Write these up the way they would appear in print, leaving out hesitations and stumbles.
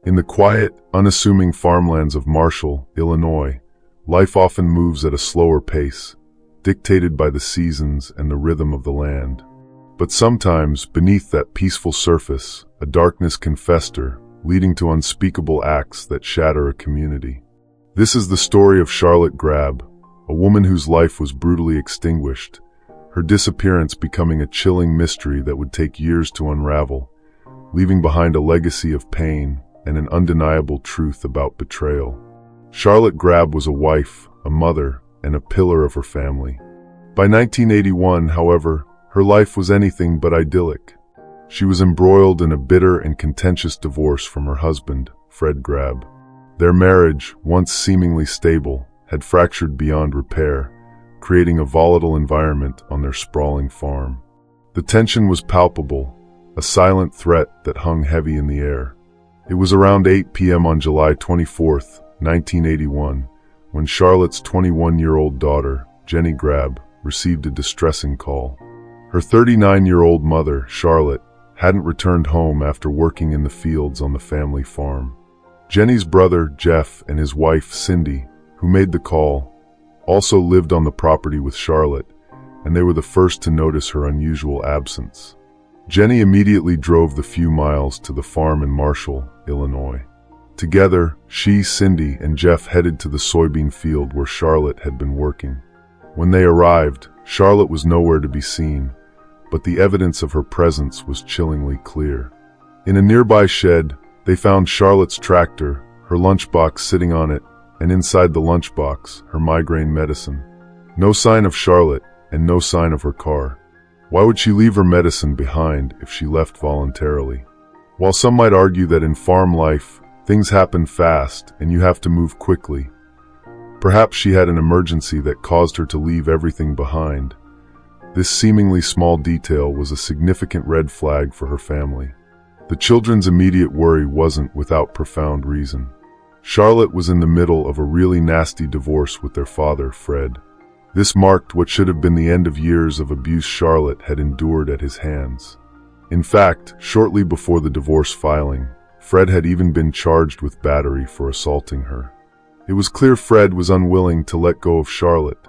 In the quiet, unassuming farmlands of Marshall, Illinois, life often moves at a slower pace, dictated by the seasons and the rhythm of the land. But sometimes, beneath that peaceful surface, a darkness can fester, leading to unspeakable acts that shatter a community. This is the story of Charlotte Grabbe, a woman whose life was brutally extinguished, her disappearance becoming a chilling mystery that would take years to unravel, leaving behind a legacy of pain and an undeniable truth about betrayal. Charlotte Grabbe was a wife, a mother, and a pillar of her family. By 1981, however, her life was anything but idyllic. She was embroiled in a bitter and contentious divorce from her husband, Fred Grabbe. Their marriage, once seemingly stable, had fractured beyond repair, creating a volatile environment on their sprawling farm. The tension was palpable, a silent threat that hung heavy in the air. It was around 8 p.m. on July 24, 1981, when Charlotte's 21-year-old daughter, Jenny Grabbe, received a distressing call. Her 39-year-old mother, Charlotte, hadn't returned home after working in the fields on the family farm. Jenny's brother, Jeff, and his wife, Cindy, who made the call, also lived on the property with Charlotte, and they were the first to notice her unusual absence. Jenny immediately drove the few miles to the farm in Marshall, Illinois. Together, she, Cindy, and Jeff headed to the soybean field where Charlotte had been working. When they arrived, Charlotte was nowhere to be seen, but the evidence of her presence was chillingly clear. In a nearby shed, they found Charlotte's tractor, her lunchbox sitting on it, and inside the lunchbox, her migraine medicine. No sign of Charlotte, and no sign of her car. Why would she leave her medicine behind if she left voluntarily? While some might argue that in farm life, things happen fast and you have to move quickly, perhaps she had an emergency that caused her to leave everything behind. This seemingly small detail was a significant red flag for her family. The children's immediate worry wasn't without profound reason. Charlotte was in the middle of a really nasty divorce with their father, Fred. This marked what should have been the end of years of abuse Charlotte had endured at his hands. In fact, shortly before the divorce filing, Fred had even been charged with battery for assaulting her. It was clear Fred was unwilling to let go of Charlotte.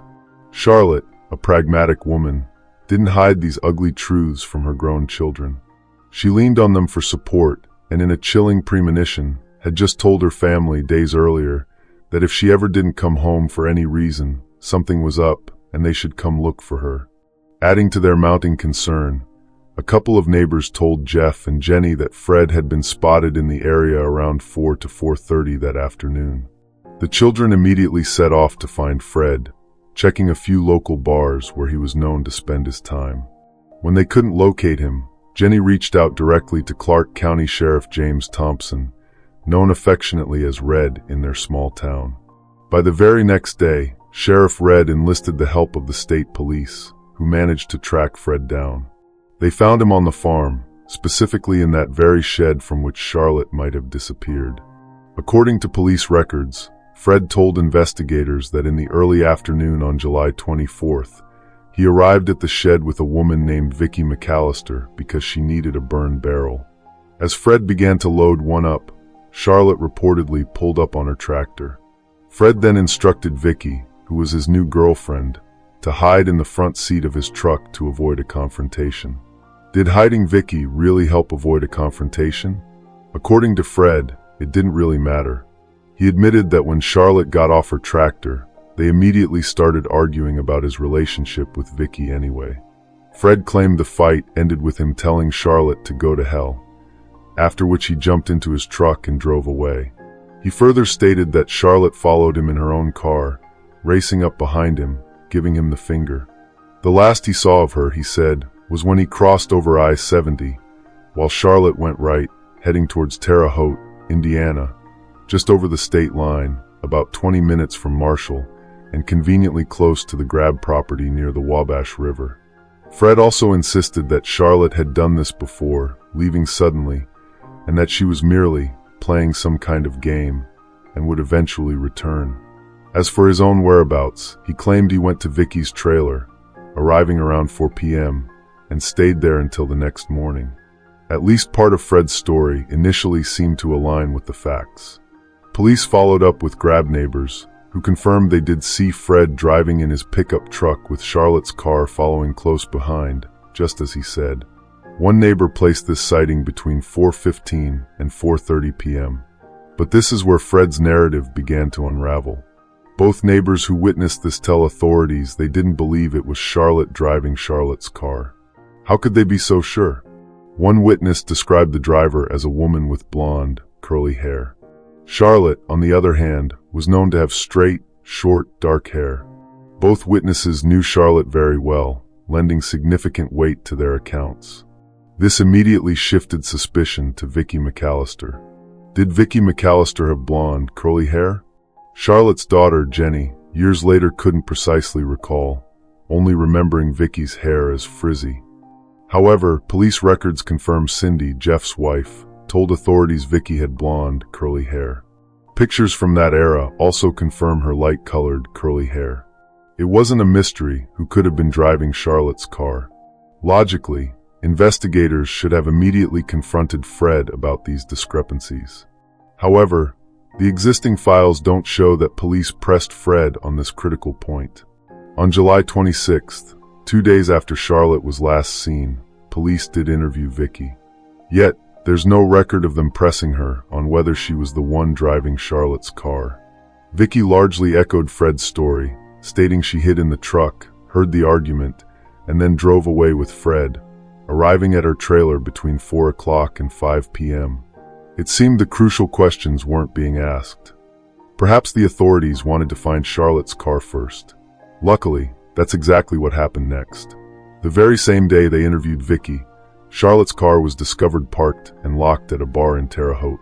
Charlotte, a pragmatic woman, didn't hide these ugly truths from her grown children. She leaned on them for support, and in a chilling premonition, had just told her family days earlier that if she ever didn't come home for any reason, something was up, and they should come look for her. Adding to their mounting concern, a couple of neighbors told Jeff and Jenny that Fred had been spotted in the area around 4 to 4:30 that afternoon. The children immediately set off to find Fred, checking a few local bars where he was known to spend his time. When they couldn't locate him, Jenny reached out directly to Clark County Sheriff James Thompson, known affectionately as Red in their small town. By the very next day, Sheriff Red enlisted the help of the state police, who managed to track Fred down. They found him on the farm, specifically in that very shed from which Charlotte might have disappeared. According to police records, Fred told investigators that in the early afternoon on July 24th, he arrived at the shed with a woman named Vickie McCalister because she needed a burn barrel. As Fred began to load one up, Charlotte reportedly pulled up on her tractor. Fred then instructed Vickie, who was his new girlfriend, to hide in the front seat of his truck to avoid a confrontation. Did hiding Vickie really help avoid a confrontation? According to Fred, it didn't really matter. He admitted that when Charlotte got off her tractor, they immediately started arguing about his relationship with Vickie anyway. Fred claimed the fight ended with him telling Charlotte to go to hell, after which he jumped into his truck and drove away. He further stated that Charlotte followed him in her own car, racing up behind him, giving him the finger. The last he saw of her, he said, was when he crossed over I-70, while Charlotte went right, heading towards Terre Haute, Indiana, just over the state line, about 20 minutes from Marshall, and conveniently close to the Grabbe property near the Wabash River. Fred also insisted that Charlotte had done this before, leaving suddenly, and that she was merely playing some kind of game and would eventually return. As for his own whereabouts, he claimed he went to Vickie's trailer, arriving around 4 p.m., and stayed there until the next morning. At least part of Fred's story initially seemed to align with the facts. Police followed up with Grabbe neighbors, who confirmed they did see Fred driving in his pickup truck with Charlotte's car following close behind, just as he said. One neighbor placed this sighting between 4:15 and 4:30 p.m. But this is where Fred's narrative began to unravel. Both neighbors who witnessed this tell authorities they didn't believe it was Charlotte driving Charlotte's car. How could they be so sure? One witness described the driver as a woman with blonde, curly hair. Charlotte, on the other hand, was known to have straight, short, dark hair. Both witnesses knew Charlotte very well, lending significant weight to their accounts. This immediately shifted suspicion to Vickie McCalister. Did Vickie McCalister have blonde, curly hair? Charlotte's daughter, Jenny, years later couldn't precisely recall, only remembering Vickie's hair as frizzy. However, police records confirm Cindy, Jeff's wife, told authorities Vickie had blonde, curly hair. Pictures from that era also confirm her light-colored, curly hair. It wasn't a mystery who could have been driving Charlotte's car. Logically, investigators should have immediately confronted Fred about these discrepancies. However, the existing files don't show that police pressed Fred on this critical point. On July 26th, 2 days after Charlotte was last seen, police did interview Vickie. Yet, there's no record of them pressing her on whether she was the one driving Charlotte's car. Vickie largely echoed Fred's story, stating she hid in the truck, heard the argument, and then drove away with Fred, arriving at her trailer between 4 o'clock and 5 p.m. It seemed the crucial questions weren't being asked. Perhaps the authorities wanted to find Charlotte's car first. Luckily, that's exactly what happened next. The very same day they interviewed Vickie, Charlotte's car was discovered parked and locked at a bar in Terre Haute.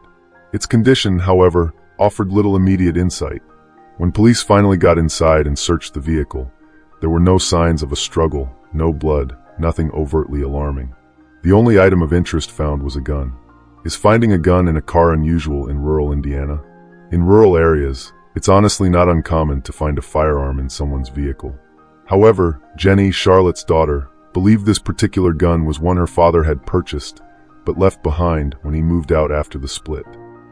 Its condition, however, offered little immediate insight. When police finally got inside and searched the vehicle, there were no signs of a struggle, no blood, nothing overtly alarming. The only item of interest found was a gun. Is finding a gun in a car unusual in rural Indiana? In rural areas, it's honestly not uncommon to find a firearm in someone's vehicle. However, Jenny, Charlotte's daughter, believed this particular gun was one her father had purchased, but left behind when he moved out after the split.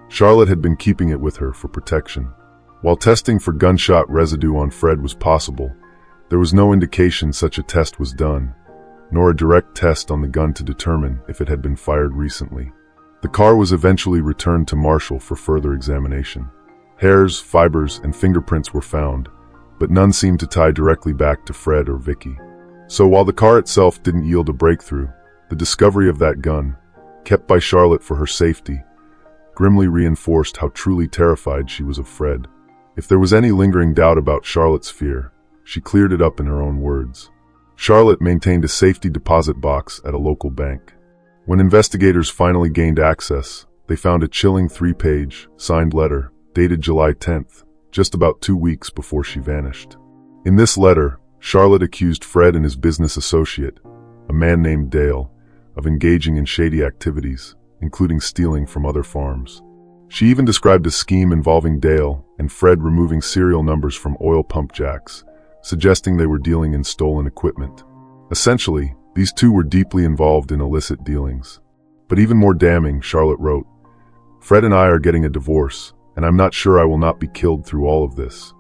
Charlotte had been keeping it with her for protection. While testing for gunshot residue on Fred was possible, there was no indication such a test was done, nor a direct test on the gun to determine if it had been fired recently. The car was eventually returned to Marshall for further examination. Hairs, fibers, and fingerprints were found, but none seemed to tie directly back to Fred or Vickie. So while the car itself didn't yield a breakthrough, the discovery of that gun, kept by Charlotte for her safety, grimly reinforced how truly terrified she was of Fred. If there was any lingering doubt about Charlotte's fear, she cleared it up in her own words. Charlotte maintained a safety deposit box at a local bank. When investigators finally gained access, they found a chilling 3-page, signed letter, dated July 10th, just about 2 weeks before she vanished. In this letter, Charlotte accused Fred and his business associate, a man named Dale, of engaging in shady activities, including stealing from other farms. She even described a scheme involving Dale and Fred removing serial numbers from oil pump jacks, suggesting they were dealing in stolen equipment. Essentially, these two were deeply involved in illicit dealings. But even more damning, Charlotte wrote, "Fred and I are getting a divorce, and I'm not sure I will not be killed through all of this."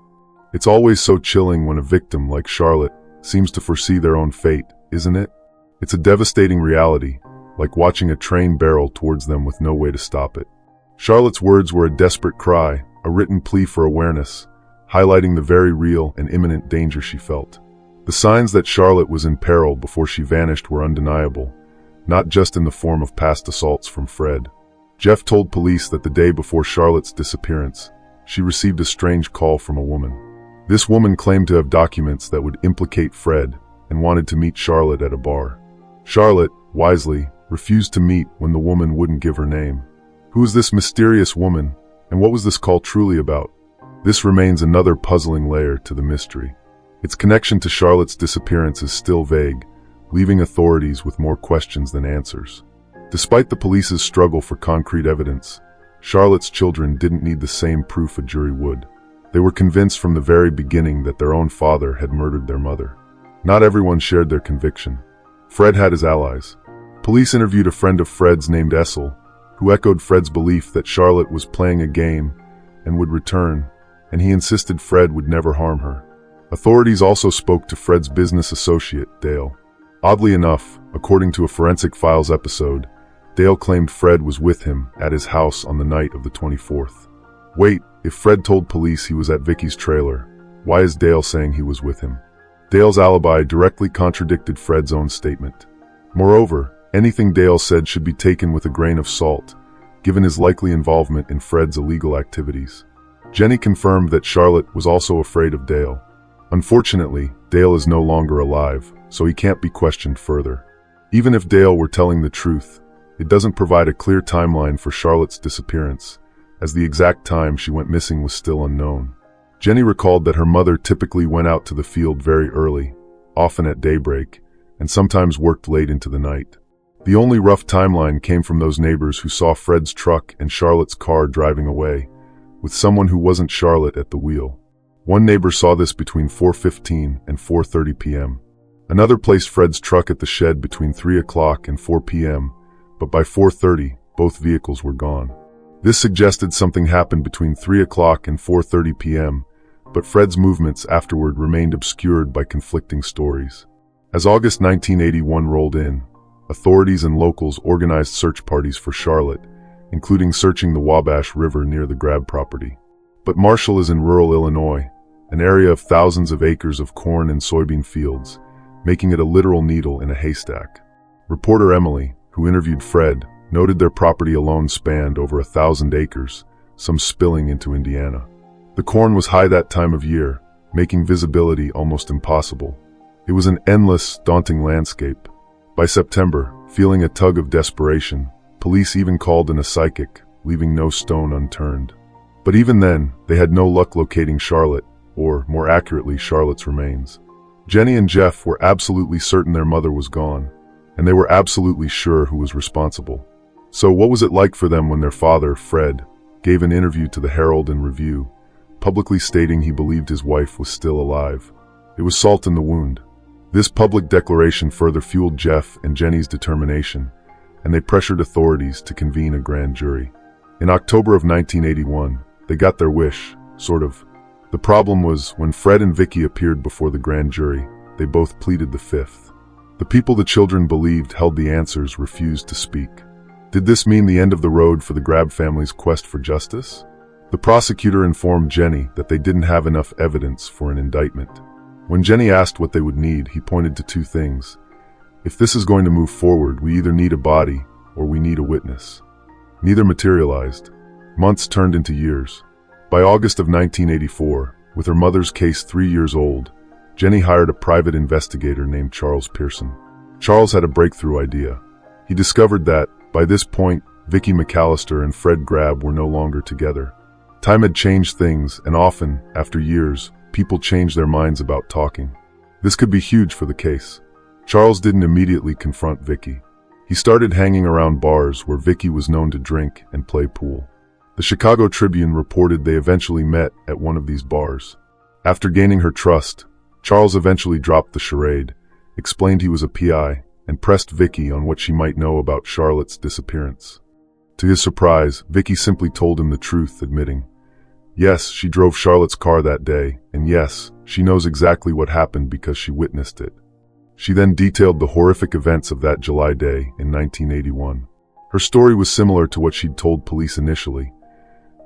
It's always so chilling when a victim like Charlotte seems to foresee their own fate, isn't it? It's a devastating reality, like watching a train barrel towards them with no way to stop it. Charlotte's words were a desperate cry, a written plea for awareness, highlighting the very real and imminent danger she felt. The signs that Charlotte was in peril before she vanished were undeniable, not just in the form of past assaults from Fred. Jeff told police that the day before Charlotte's disappearance, she received a strange call from a woman. This woman claimed to have documents that would implicate Fred and wanted to meet Charlotte at a bar. Charlotte, wisely, refused to meet when the woman wouldn't give her name. Who was this mysterious woman, and what was this call truly about? This remains another puzzling layer to the mystery. Its connection to Charlotte's disappearance is still vague, leaving authorities with more questions than answers. Despite the police's struggle for concrete evidence, Charlotte's children didn't need the same proof a jury would. They were convinced from the very beginning that their own father had murdered their mother. Not everyone shared their conviction. Fred had his allies. Police interviewed a friend of Fred's named Essel, who echoed Fred's belief that Charlotte was playing a game and would return, and he insisted Fred would never harm her. Authorities also spoke to Fred's business associate, Dale. Oddly enough, according to a Forensic Files episode, Dale claimed Fred was with him at his house on the night of the 24th. Wait, if Fred told police he was at Vickie's trailer, why is Dale saying he was with him? Dale's alibi directly contradicted Fred's own statement. Moreover, anything Dale said should be taken with a grain of salt, given his likely involvement in Fred's illegal activities. Jenny confirmed that Charlotte was also afraid of Dale. Unfortunately, Dale is no longer alive, so he can't be questioned further. Even if Dale were telling the truth, it doesn't provide a clear timeline for Charlotte's disappearance, as the exact time she went missing was still unknown. Jenny recalled that her mother typically went out to the field very early, often at daybreak, and sometimes worked late into the night. The only rough timeline came from those neighbors who saw Fred's truck and Charlotte's car driving away, with someone who wasn't Charlotte at the wheel. One neighbor saw this between 4:15 and 4:30 p.m. Another placed Fred's truck at the shed between 3 o'clock and 4 p.m., but by 4:30, both vehicles were gone. This suggested something happened between 3 o'clock and 4:30 p.m., but Fred's movements afterward remained obscured by conflicting stories. As August 1981 rolled in, authorities and locals organized search parties for Charlotte, including searching the Wabash River near the Grabbe property. But Marshall is in rural Illinois, an area of thousands of acres of corn and soybean fields, making it a literal needle in a haystack. Reporter Emily, who interviewed Fred, noted their property alone spanned over 1,000 acres, some spilling into Indiana. The corn was high that time of year, making visibility almost impossible. It was an endless, daunting landscape. By September, feeling a tug of desperation, police even called in a psychic, leaving no stone unturned. But even then, they had no luck locating Charlotte, or more accurately, Charlotte's remains. Jenny and Jeff were absolutely certain their mother was gone, and they were absolutely sure who was responsible. So what was it like for them when their father, Fred, gave an interview to the Herald and Review, publicly stating he believed his wife was still alive? It was salt in the wound. This public declaration further fueled Jeff and Jenny's determination, and they pressured authorities to convene a grand jury. In October of 1981, they got their wish, sort of. The problem was, when Fred and Vickie appeared before the grand jury, they both pleaded the fifth. The people the children believed held the answers refused to speak. Did this mean the end of the road for the Grabbe family's quest for justice? The prosecutor informed Jenny that they didn't have enough evidence for an indictment. When Jenny asked what they would need, he pointed to two things. If this is going to move forward, we either need a body or we need a witness. Neither materialized. Months turned into years. By August of 1984, with her mother's case 3 years old, Jenny hired a private investigator named Charles Pearson. Charles had a breakthrough idea. He discovered that, by this point, Vickie McCalister and Fred Grabbe were no longer together. Time had changed things, and often, after years, people changed their minds about talking. This could be huge for the case. Charles didn't immediately confront Vickie. He started hanging around bars where Vickie was known to drink and play pool. The Chicago Tribune reported they eventually met at one of these bars. After gaining her trust, Charles eventually dropped the charade, explained he was a PI, and pressed Vickie on what she might know about Charlotte's disappearance. To his surprise, Vickie simply told him the truth, admitting, yes, she drove Charlotte's car that day, and yes, she knows exactly what happened because she witnessed it. She then detailed the horrific events of that July day in 1981. Her story was similar to what she'd told police initially.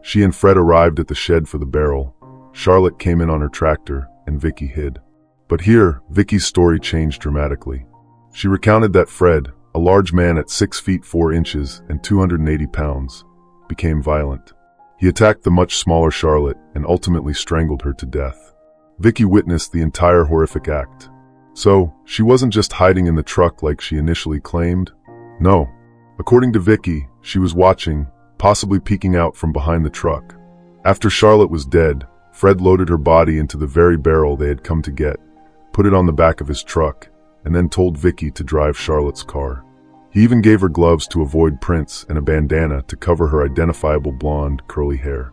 She and Fred arrived at the shed for the barrel. Charlotte came in on her tractor, and Vickie hid. But here, Vickie's story changed dramatically. She recounted that Fred, a large man at 6 feet 4 inches and 280 pounds, became violent. He attacked the much smaller Charlotte and ultimately strangled her to death. Vickie witnessed the entire horrific act. So, she wasn't just hiding in the truck like she initially claimed. No. According to Vickie, she was watching, possibly peeking out from behind the truck. After Charlotte was dead, Fred loaded her body into the very barrel they had come to get, put it on the back of his truck, and then told Vickie to drive Charlotte's car. He even gave her gloves to avoid prints and a bandana to cover her identifiable blonde, curly hair.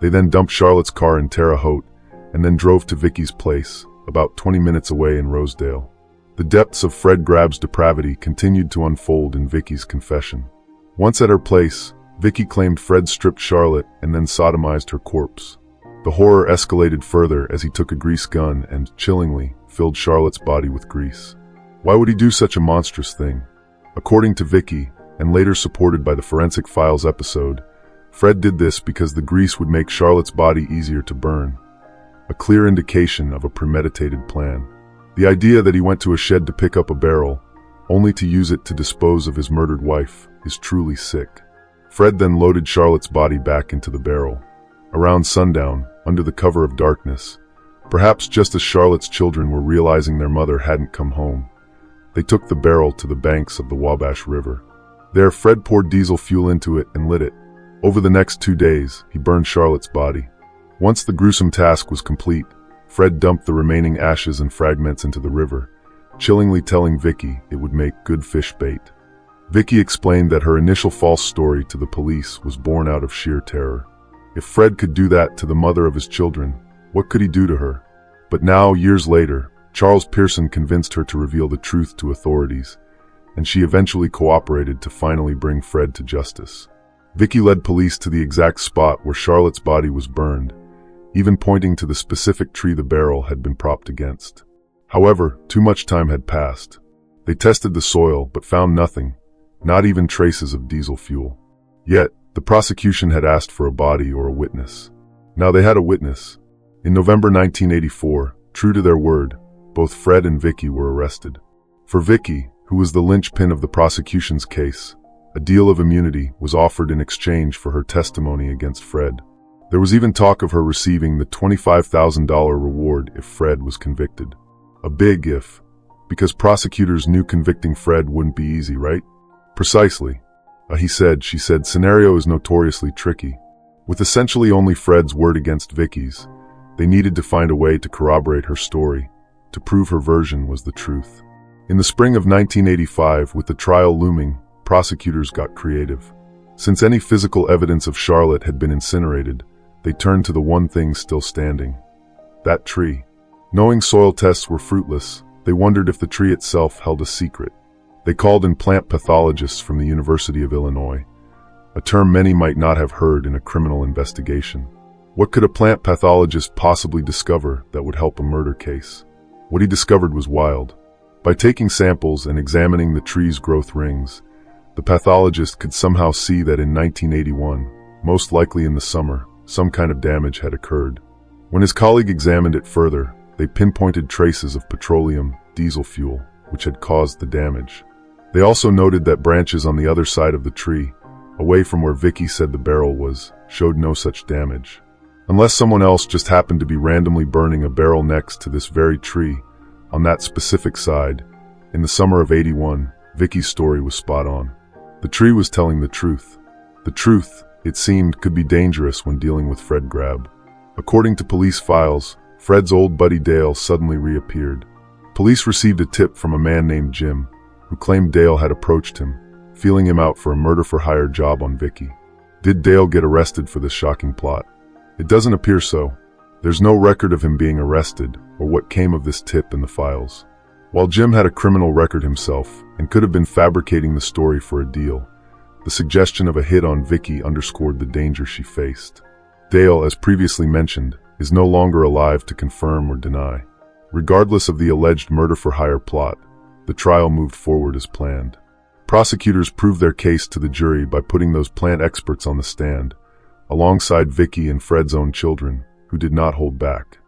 They then dumped Charlotte's car in Terre Haute and then drove to Vickie's place, about 20 minutes away in Rosedale. The depths of Fred Grabbe's depravity continued to unfold in Vickie's confession. Once at her place, Vickie claimed Fred stripped Charlotte and then sodomized her corpse. The horror escalated further as he took a grease gun and, chillingly, filled Charlotte's body with grease. Why would he do such a monstrous thing? According to Vickie, and later supported by the Forensic Files episode, Fred did this because the grease would make Charlotte's body easier to burn, a clear indication of a premeditated plan. The idea that he went to a shed to pick up a barrel, only to use it to dispose of his murdered wife, is truly sick. Fred then loaded Charlotte's body back into the barrel. Around sundown, under the cover of darkness, perhaps just as Charlotte's children were realizing their mother hadn't come home, they took the barrel to the banks of the Wabash River. There, Fred poured diesel fuel into it and lit it. Over the next 2 days, he burned Charlotte's body. Once the gruesome task was complete, Fred dumped the remaining ashes and fragments into the river, chillingly telling Vickie it would make good fish bait. Vickie explained that her initial false story to the police was born out of sheer terror. If Fred could do that to the mother of his children, what could he do to her? But now, years later, Charles Pearson convinced her to reveal the truth to authorities, and she eventually cooperated to finally bring Fred to justice. Vickie led police to the exact spot where Charlotte's body was burned, even pointing to the specific tree the barrel had been propped against. However, too much time had passed. They tested the soil but found nothing, not even traces of diesel fuel. Yet, the prosecution had asked for a body or a witness. Now they had a witness. In November 1984, true to their word, both Fred and Vickie were arrested. For Vickie, who was the linchpin of the prosecution's case, a deal of immunity was offered in exchange for her testimony against Fred. There was even talk of her receiving the $25,000 reward if Fred was convicted. A big if, because prosecutors knew convicting Fred wouldn't be easy, right? Precisely. She said, scenario is notoriously tricky. With essentially only Fred's word against Vickie's, they needed to find a way to corroborate her story, to prove her version was the truth. In the spring of 1985, with the trial looming, prosecutors got creative. Since any physical evidence of Charlotte had been incinerated, they turned to the one thing still standing: that tree. Knowing soil tests were fruitless, they wondered if the tree itself held a secret. They called in plant pathologists from the University of Illinois, a term many might not have heard in a criminal investigation. What could a plant pathologist possibly discover that would help a murder case? What he discovered was wild. By taking samples and examining the tree's growth rings, the pathologist could somehow see that in 1981, most likely in the summer, some kind of damage had occurred. When his colleague examined it further, they pinpointed traces of petroleum, diesel fuel, which had caused the damage. They also noted that branches on the other side of the tree, away from where Vickie said the barrel was, showed no such damage. Unless someone else just happened to be randomly burning a barrel next to this very tree, on that specific side, in the summer of '81, Vickie's story was spot on. The tree was telling the truth. The truth, it seemed, could be dangerous when dealing with Fred Grabbe. According to police files, Fred's old buddy Dale suddenly reappeared. Police received a tip from a man named Jim, who claimed Dale had approached him, feeling him out for a murder-for-hire job on Vickie. Did Dale get arrested for this shocking plot? It doesn't appear so. There's no record of him being arrested or what came of this tip in the files. While Jim had a criminal record himself and could have been fabricating the story for a deal, the suggestion of a hit on Vickie underscored the danger she faced. Dale, as previously mentioned, is no longer alive to confirm or deny. Regardless of the alleged murder-for-hire plot, the trial moved forward as planned. Prosecutors proved their case to the jury by putting those plant experts on the stand, alongside Vickie and Fred's own children, who did not hold back.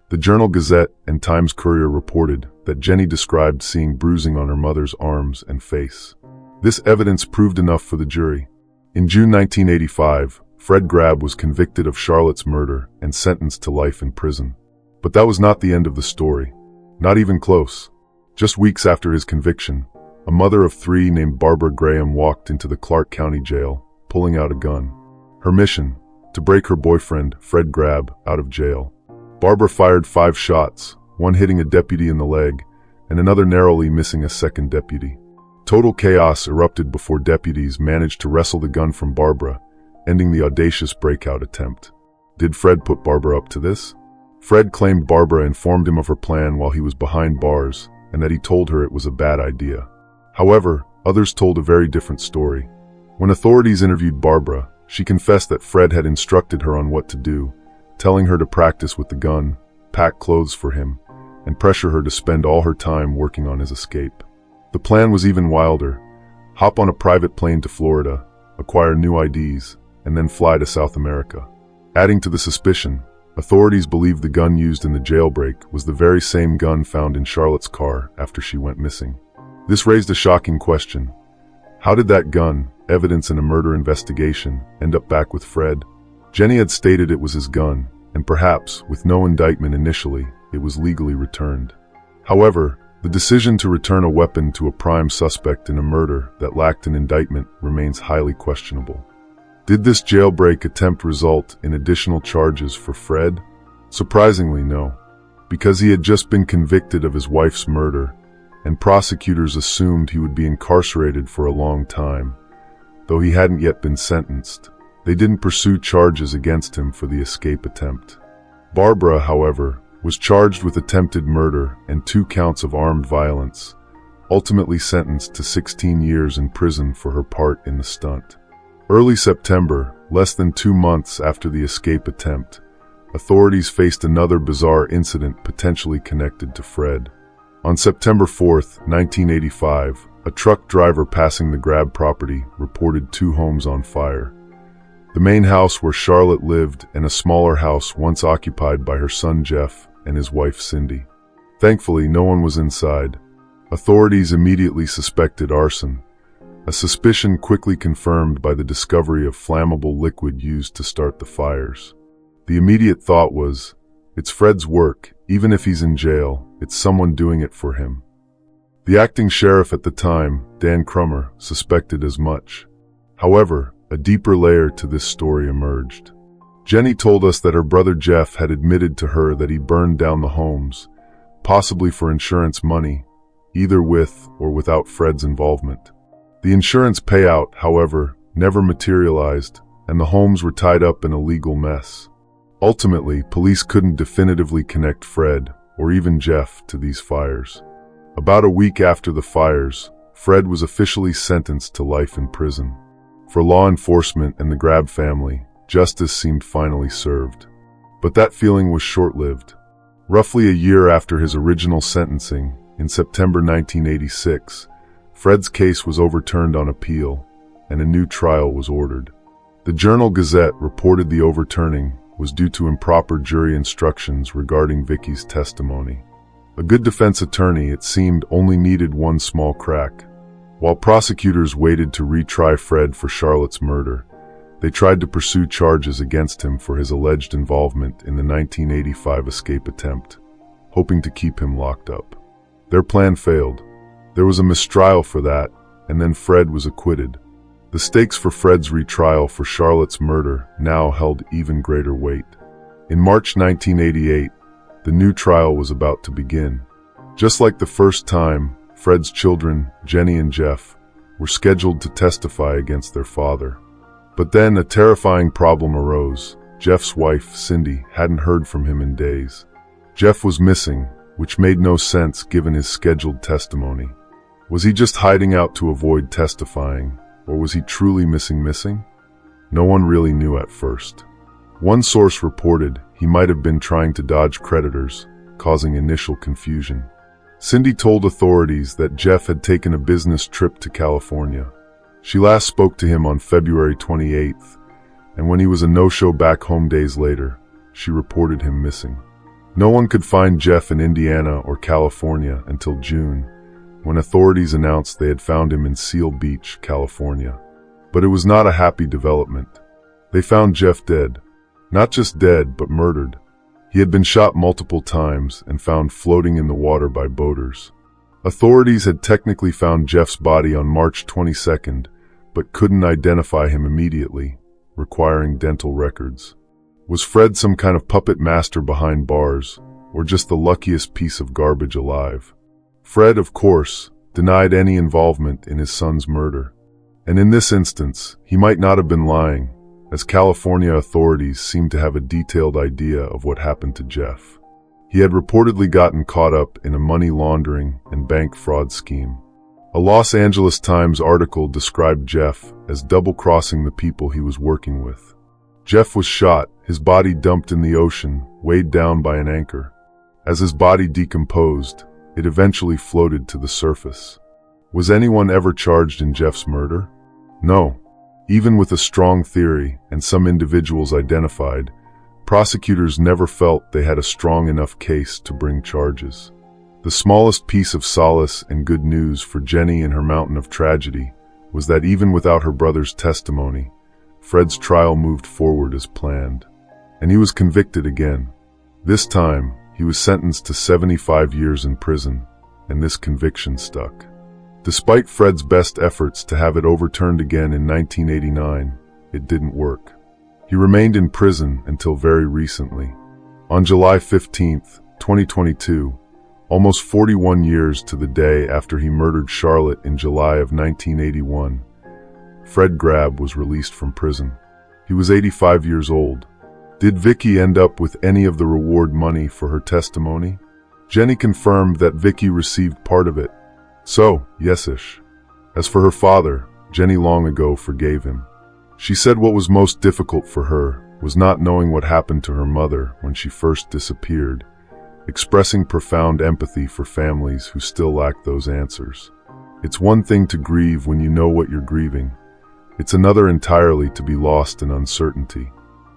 The Journal-Gazette and Times-Courier reported that Jenny described seeing bruising on her mother's arms and face. This evidence proved enough for the jury. In June 1985, Fred Grabbe was convicted of Charlotte's murder and sentenced to life in prison. But that was not the end of the story. Not even close. Just weeks after his conviction, a mother of 3 named Barbara Graham walked into the Clark County Jail, pulling out a gun. Her mission: to break her boyfriend, Fred Grabbe, out of jail. Barbara fired 5 shots, one hitting a deputy in the leg, and another narrowly missing a second deputy. Total chaos erupted before deputies managed to wrestle the gun from Barbara, ending the audacious breakout attempt. Did Fred put Barbara up to this? Fred claimed Barbara informed him of her plan while he was behind bars, and that he told her it was a bad idea. However, others told a very different story. When authorities interviewed Barbara, she confessed that Fred had instructed her on what to do, telling her to practice with the gun, pack clothes for him, and pressure her to spend all her time working on his escape. The plan was even wilder: hop on a private plane to Florida, acquire new IDs, and then fly to South America. Adding to the suspicion, authorities believed the gun used in the jailbreak was the very same gun found in Charlotte's car after she went missing. This raised a shocking question. How did that gun, evidence in a murder investigation, end up back with Fred? Jenny had stated it was his gun, and perhaps, with no indictment initially, it was legally returned. However, the decision to return a weapon to a prime suspect in a murder that lacked an indictment remains highly questionable. Did this jailbreak attempt result in additional charges for Fred? Surprisingly, no, because he had just been convicted of his wife's murder, and prosecutors assumed he would be incarcerated for a long time. Though he hadn't yet been sentenced, they didn't pursue charges against him for the escape attempt. Barbara, however, was charged with attempted murder and 2 counts of armed violence, ultimately sentenced to 16 years in prison for her part in the stunt. Early September, less than 2 months after the escape attempt, authorities faced another bizarre incident potentially connected to Fred. On September 4, 1985, a truck driver passing the Grabbe property reported 2 homes on fire. The main house where Charlotte lived and a smaller house once occupied by her son Jeff and his wife Cindy. Thankfully, no one was inside. Authorities immediately suspected arson, a suspicion quickly confirmed by the discovery of flammable liquid used to start the fires. The immediate thought was, it's Fred's work. Even if he's in jail, it's someone doing it for him. The acting sheriff at the time, Dan Crummer, suspected as much. However, a deeper layer to this story emerged. Jenny told us that her brother Jeff had admitted to her that he burned down the homes, possibly for insurance money, either with or without Fred's involvement. The insurance payout, however, never materialized, and the homes were tied up in a legal mess. Ultimately, police couldn't definitively connect Fred, or even Jeff, to these fires. About a week after the fires, Fred was officially sentenced to life in prison. For law enforcement and the Grabbe family, justice seemed finally served. But that feeling was short-lived. Roughly a year after his original sentencing, in September 1986, Fred's case was overturned on appeal, and a new trial was ordered. The Journal-Gazette reported the overturning was due to improper jury instructions regarding Vickie's testimony. A good defense attorney, it seemed, only needed one small crack. While prosecutors waited to retry Fred for Charlotte's murder, they tried to pursue charges against him for his alleged involvement in the 1985 escape attempt, hoping to keep him locked up. Their plan failed. There was a mistrial for that, and then Fred was acquitted. The stakes for Fred's retrial for Charlotte's murder now held even greater weight. In March 1988, the new trial was about to begin. Just like the first time, Fred's children, Jenny and Jeff, were scheduled to testify against their father. But then a terrifying problem arose. Jeff's wife, Cindy, hadn't heard from him in days. Jeff was missing, which made no sense given his scheduled testimony. Was he just hiding out to avoid testifying? Or was he truly missing? No one really knew at first. One source reported he might have been trying to dodge creditors, causing initial confusion. Cindy told authorities that Jeff had taken a business trip to California. She last spoke to him on February 28th, and when he was a no-show back home days later, she reported him missing. No one could find Jeff in Indiana or California until June, when authorities announced they had found him in Seal Beach, California. But it was not a happy development. They found Jeff dead. Not just dead, but murdered. He had been shot multiple times and found floating in the water by boaters. Authorities had technically found Jeff's body on March 22nd, but couldn't identify him immediately, requiring dental records. Was Fred some kind of puppet master behind bars, or just the luckiest piece of garbage alive? Fred, of course, denied any involvement in his son's murder. And in this instance, he might not have been lying, as California authorities seemed to have a detailed idea of what happened to Jeff. He had reportedly gotten caught up in a money laundering and bank fraud scheme. A Los Angeles Times article described Jeff as double-crossing the people he was working with. Jeff was shot, his body dumped in the ocean, weighed down by an anchor. As his body decomposed, it eventually floated to the surface. Was anyone ever charged in Jeff's murder? No. Even with a strong theory and some individuals identified, prosecutors never felt they had a strong enough case to bring charges. The smallest piece of solace and good news for Jenny in her mountain of tragedy was that even without her brother's testimony, Fred's trial moved forward as planned. And he was convicted again. This time, he was sentenced to 75 years in prison, and this conviction stuck. Despite Fred's best efforts to have it overturned again in 1989, it didn't work. He remained in prison until very recently. On July 15, 2022, almost 41 years to the day after he murdered Charlotte in July of 1981, Fred Grabbe was released from prison. He was 85 years old. Did Vickie end up with any of the reward money for her testimony? Jenny confirmed that Vickie received part of it. So, yes-ish. As for her father, Jenny long ago forgave him. She said what was most difficult for her was not knowing what happened to her mother when she first disappeared, expressing profound empathy for families who still lack those answers. It's one thing to grieve when you know what you're grieving. It's another entirely to be lost in uncertainty.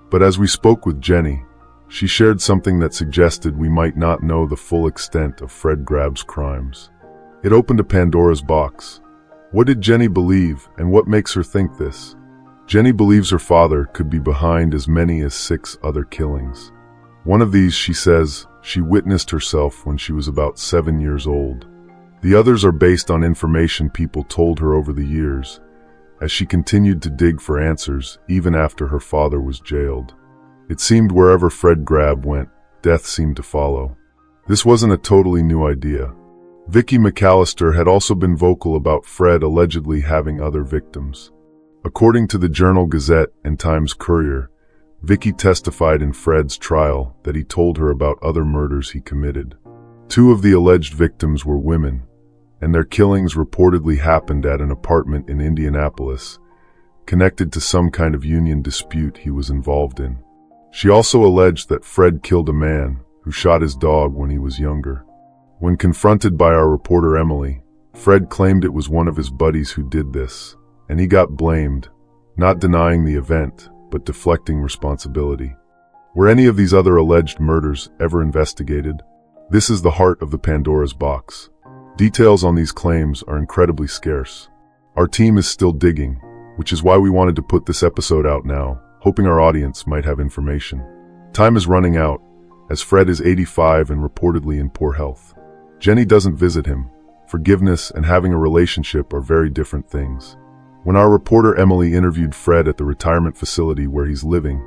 But as we spoke with Jenny, she shared something that suggested we might not know the full extent of Fred Grabbe's crimes. It opened a Pandora's box. What did Jenny believe, and what makes her think this? Jenny believes her father could be behind as many as 6 other killings. One of these, she says, she witnessed herself when she was about 7 years old. The others are based on information people told her over the years, as she continued to dig for answers even after her father was jailed. It seemed wherever Fred Grabbe went, death seemed to follow. This wasn't a totally new idea. Vickie McCalister had also been vocal about Fred allegedly having other victims. According to the Journal-Gazette and Times-Courier, Vickie testified in Fred's trial that he told her about other murders he committed. 2 of the alleged victims were women, and their killings reportedly happened at an apartment in Indianapolis, connected to some kind of union dispute he was involved in. She also alleged that Fred killed a man who shot his dog when he was younger. When confronted by our reporter Emily, Fred claimed it was one of his buddies who did this, and he got blamed, not denying the event, but deflecting responsibility. Were any of these other alleged murders ever investigated? This is the heart of the Pandora's box. Details on these claims are incredibly scarce. Our team is still digging, which is why we wanted to put this episode out now, hoping our audience might have information. Time is running out, as Fred is 85 and reportedly in poor health. Jenny doesn't visit him. Forgiveness and having a relationship are very different things. When our reporter Emily interviewed Fred at the retirement facility where he's living,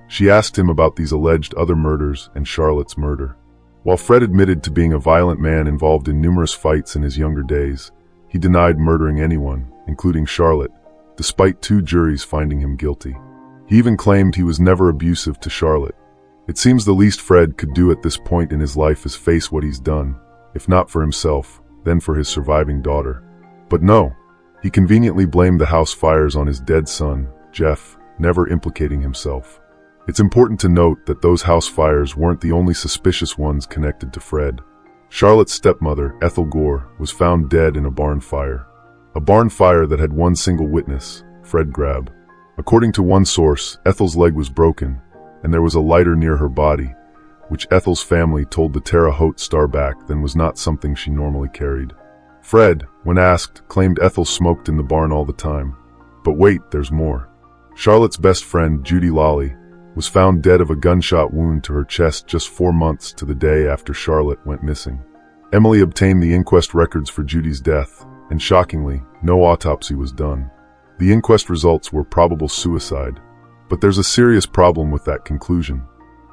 she asked him about these alleged other murders and Charlotte's murder. While Fred admitted to being a violent man involved in numerous fights in his younger days, he denied murdering anyone, including Charlotte, despite 2 juries finding him guilty. He even claimed he was never abusive to Charlotte. It seems the least Fred could do at this point in his life is face what he's done, if not for himself, then for his surviving daughter. But no, he conveniently blamed the house fires on his dead son, Jeff, never implicating himself. It's important to note that those house fires weren't the only suspicious ones connected to Fred. Charlotte's stepmother, Ethel Gore, was found dead in a barn fire. A barn fire that had one single witness, Fred Grabbe. According to one source, Ethel's leg was broken, and there was a lighter near her body, which Ethel's family told the Terre Haute Starback then was not something she normally carried. Fred, when asked, claimed Ethel smoked in the barn all the time. But wait, there's more. Charlotte's best friend, Judy Lawley, was found dead of a gunshot wound to her chest just 4 months to the day after Charlotte went missing. Emily obtained the inquest records for Judy's death, and shockingly, no autopsy was done. The inquest results were probable suicide, but there's a serious problem with that conclusion.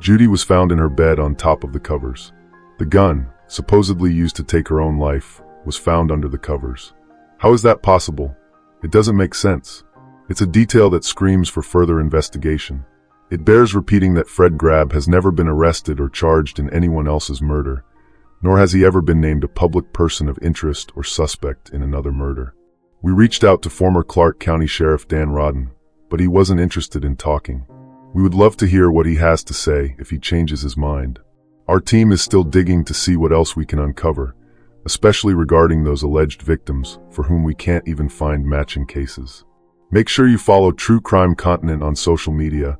Judy was found in her bed on top of the covers. The gun, supposedly used to take her own life, was found under the covers. How is that possible? It doesn't make sense. It's a detail that screams for further investigation. It bears repeating that Fred Grabbe has never been arrested or charged in anyone else's murder, nor has he ever been named a public person of interest or suspect in another murder. We reached out to former Clark County Sheriff Dan Rodden, but he wasn't interested in talking. We would love to hear what he has to say if he changes his mind. Our team is still digging to see what else we can uncover, especially regarding those alleged victims for whom we can't even find matching cases. Make sure you follow True Crime Continent on social media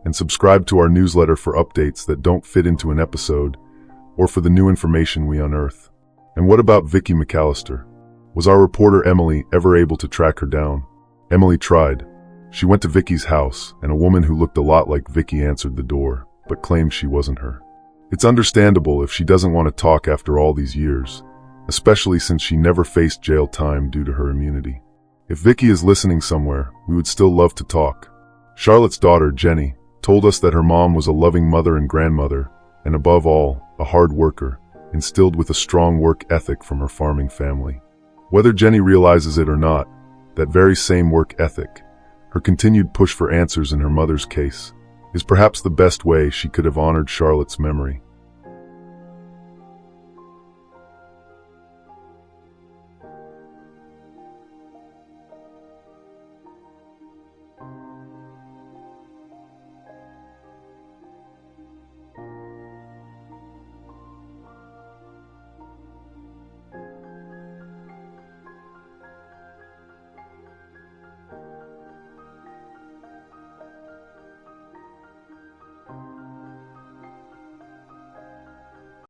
and subscribe to our newsletter for updates that don't fit into an episode or for the new information we unearth. And what about Vickie McCalister? Was our reporter Emily ever able to track her down? Emily tried. She went to Vickie's house, and a woman who looked a lot like Vickie answered the door, but claimed she wasn't her. It's understandable if she doesn't want to talk after all these years, especially since she never faced jail time due to her immunity. If Vickie is listening somewhere, we would still love to talk. Charlotte's daughter, Jenny, told us that her mom was a loving mother and grandmother, and above all, a hard worker, instilled with a strong work ethic from her farming family. Whether Jenny realizes it or not, that very same work ethic, her continued push for answers in her mother's case, is perhaps the best way she could have honored Charlotte's memory.